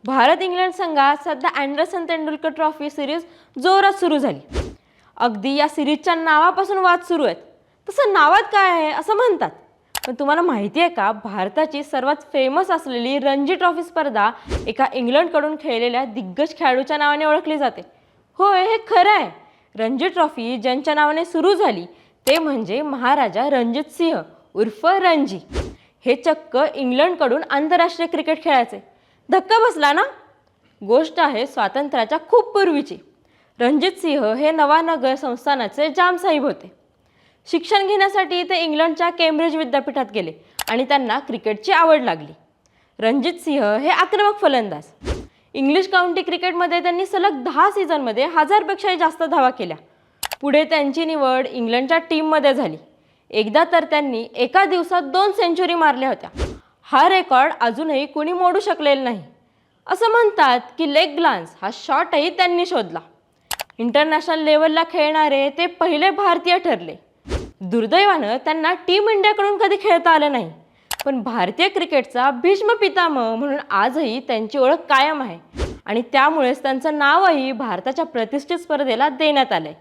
Bharat England संघात सध्या Anderson Tendulkar trophy series जोरात सुरू झाली. अगदी या सिरीजच्या नावापासून वाद सुरू आहेत. तसं नावात काय आहे असं म्हणतात. पण तुम्हाला माहिती आहे का, भारताची सर्वात फेमस असलेली रणजी ट्रॉफी स्पर्धा एका इंग्लंडकडून खेळलेल्या दिग्गज खेळाडूच्या नावाने ओळखली जाते. होय, हे खरं आहे. रणजी ट्रॉफी ज्यांच्या नावाने सुरू झाली ते म्हणजे महाराजा रणजित सिंह उर्फ रणजी. हे चक्क इंग्लंडकडून आंतरराष्ट्रीय क्रिकेट खेळायचे. धक्का बसला ना? गोष्ट आहे स्वातंत्र्याच्या खूप पूर्वीची. रणजित सिंह हे नवानगर संस्थानाचे जामसाहेब होते. शिक्षण घेण्यासाठी ते इंग्लंडच्या केम्ब्रिज विद्यापीठात गेले आणि त्यांना क्रिकेटची आवड लागली. रणजित सिंह हे आक्रमक फलंदाज. इंग्लिश काउंटी क्रिकेटमध्ये त्यांनी सलग 10 सीझनमध्ये 1000पेक्षाही जास्त धावा केल्या. पुढे त्यांची निवड इंग्लंडच्या टीममध्ये झाली. एकदा तर त्यांनी एका दिवसात 2 सेंचुरी मारल्या होत्या. हा रेकॉर्ड अजूनही कुणी मोडू शकलेला नाही. असं म्हणतात की लेग ग्लान्स हा शॉटही त्यांनी शोधला. इंटरनॅशनल लेवलला खेळणारे ते पहिले भारतीय ठरले. दुर्दैवानं त्यांना टीम इंडियाकडून कधी खेळता आलं नाही. पण भारतीय क्रिकेटचा भीष्म पितामह म्हणून आजही त्यांची ओळख कायम आहे आणि त्यामुळेच त्यांचं नावही भारताच्या प्रतिष्ठित स्पर्धेला देण्यात आलंय.